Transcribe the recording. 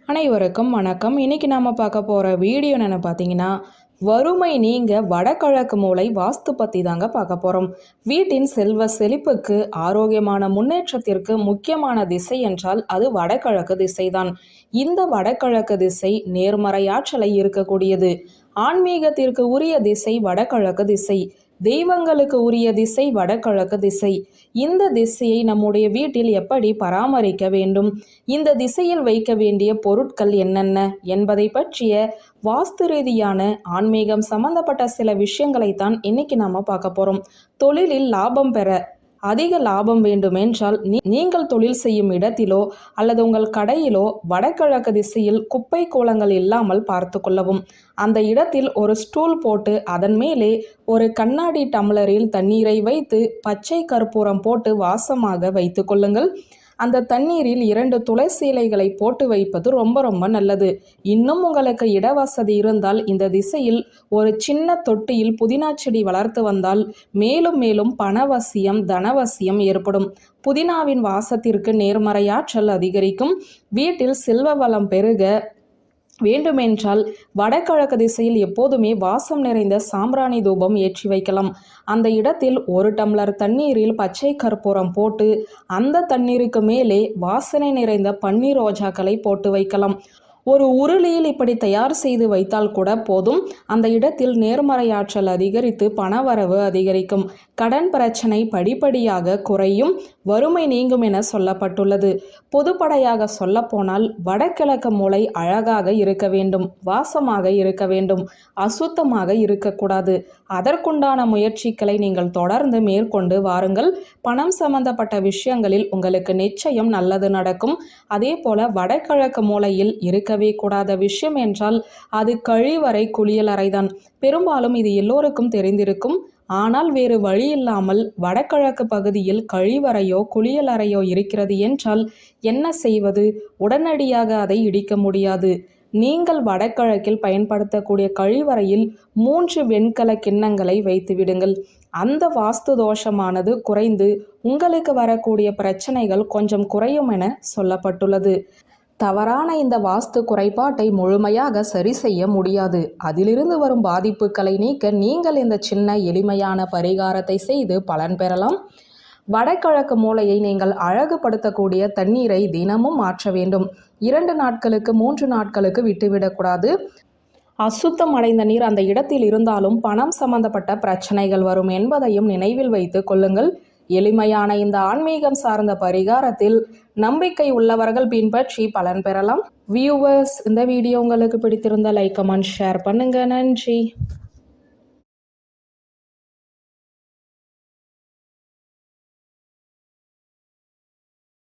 அனைவருக்கும் வணக்கம். இன்னைக்கு நாம பார்க்க போற வீடியோ என்னன்னு பார்த்தீங்கன்னா, வறுமை நீங்க வடகிழக்கு மூலை வாஸ்து பத்தி தாங்க பார்க்க போறோம். வீட்டின் செல்வ செழிப்புக்கு ஆரோக்கியமான முன்னேற்றத்திற்கு முக்கியமான திசை என்றால் அது வடகிழக்கு திசைதான். இந்த வடகிழக்கு திசை நேர்மறையாற்றலை இருக்கக்கூடியது. ஆன்மீகத்திற்கு உரிய திசை வடகிழக்கு திசை. தெய்வங்களுக்கு உரிய திசை வடகிழக்கு திசை. இந்த திசையை நம்முடைய வீட்டில் எப்படி பராமரிக்க வேண்டும், இந்த திசையில் வைக்க வேண்டிய பொருட்கள் என்னென்ன என்பதை பற்றிய வாஸ்து ரீதியான ஆன்மீகம் சம்பந்தப்பட்ட சில விஷயங்களைத்தான் இன்னைக்கு நாம பார்க்க போறோம். தொழிலில் லாபம் பெற அதிக லாபம் வேண்டுமென்றால் நீங்கள் தொழில் செய்யும் இடத்திலோ அல்லது உங்கள் கடையிலோ வடகிழக்கு திசையில் குப்பை கோலங்கள் இல்லாமல் பார்த்து கொள்ளவும். அந்த இடத்தில் ஒரு ஸ்டூல் போட்டு அதன் மேலே ஒரு கண்ணாடி டம்ளரில் தண்ணீரை வைத்து பச்சை கற்பூரம் போட்டு வாசமாக வைத்து கொள்ளுங்கள். அந்த தண்ணீரில் 2 துளசி இலைகளை போட்டு வைப்பது ரொம்ப ரொம்ப நல்லது. இன்னும் உங்களுக்கு இடவசதி இருந்தால் இந்த திசையில் ஒரு சின்ன தொட்டியில் புதினா செடி வளர்த்து வந்தால் மேலும் மேலும் பணவசியம் தனவசியம் ஏற்படும். புதினாவின் வாசத்திற்கு நேர்மறையாற்றல் அதிகரிக்கும். வீட்டில் செல்வ வளம் பெருக வேண்டுமென்றால் வடகிழக்கு திசையில் எப்போதுமே வாசம் நிறைந்த சாம்பிராணி தூபம் ஏற்றி வைக்கலாம். அந்த இடத்தில் 1 டம்ளர் தண்ணீரில் பச்சை கற்பூரம் போட்டு அந்த தண்ணீருக்கு மேலே வாசனை நிறைந்த பன்னீர் ரோஜாக்களை போட்டு வைக்கலாம். ஒரு உருளியில் இப்படி தயார் செய்து வைத்தால் கூட போதும். அந்த இடத்தில் நேர்மறையாற்றல் அதிகரித்து பணவரவு அதிகரிக்கும். கடன் பிரச்சனை படிப்படியாக குறையும். வறுமை நீங்கும் என சொல்லப்பட்டுள்ளது. பொதுப்படையாக சொல்ல போனால் வடகிழக்கு மூலை அழகாக இருக்க வேண்டும், வாசமாக இருக்க வேண்டும், அசுத்தமாக இருக்கக்கூடாது. அதற்குண்டான முயற்சிகளை நீங்கள் தொடர்ந்து மேற்கொண்டு வாருங்கள். பணம் சம்பந்தப்பட்ட விஷயங்களில் உங்களுக்கு நிச்சயம் நல்லது நடக்கும். அதே போல வடகிழக்கு மூலையில் இருக்கவே கூடாத விஷயம் என்றால் அது கழிவறை குளியலறைதான். பெரும்பாலும் இது எல்லோருக்கும் தெரிந்திருக்கும். ஆனால் வேறு வழி இல்லாமல் வடகிழக்கு பகுதியில் கழிவறையோ குளியலறையோ இருக்கிறது என்றால் என்ன செய்வது? உடனடியாக அதை இடிக்க முடியாது. நீங்கள் வடகிழக்கில் பயன்படுத்தக்கூடிய கழிவறையில் 3 வெண்கல கிண்ணங்களை வைத்து விடுங்கள். அந்த வாஸ்து தோஷமானது குறைந்து உங்களுக்கு வரக்கூடிய பிரச்சனைகள் கொஞ்சம் குறையும் என சொல்லப்பட்டுள்ளது. தவறான இந்த வாஸ்து குறைபாட்டை முழுமையாக சரி செய்ய முடியாது. அதிலிருந்து வரும் பாதிப்புகளை நீக்க நீங்கள் இந்த சின்ன எளிமையான பரிகாரத்தை செய்து பலன் பெறலாம். வடகிழக்கு மூலையை நீங்கள் அழகுபடுத்தக்கூடிய தண்ணீரை தினமும் மாற்ற வேண்டும். 2 நாட்களுக்கு 3 நாட்களுக்கு விட்டுவிடக்கூடாது. அசுத்தம் அடைந்த நீர் அந்த இடத்தில் இருந்தாலும் பணம் சம்பந்தப்பட்ட பிரச்சனைகள் வரும் என்பதையும் நினைவில் வைத்து கொள்ளுங்கள். எளிமையான இந்த ஆன்மீகம் சார்ந்த பரிகாரத்தில் நம்பிக்கை உள்ளவர்கள் பின்பற்றி பலன் பெறலாம். வியூவர்ஸ், இந்த வீடியோ உங்களுக்கு பிடித்திருந்தால் லைக், கமெண்ட், ஷேர் பண்ணுங்க. நன்றி.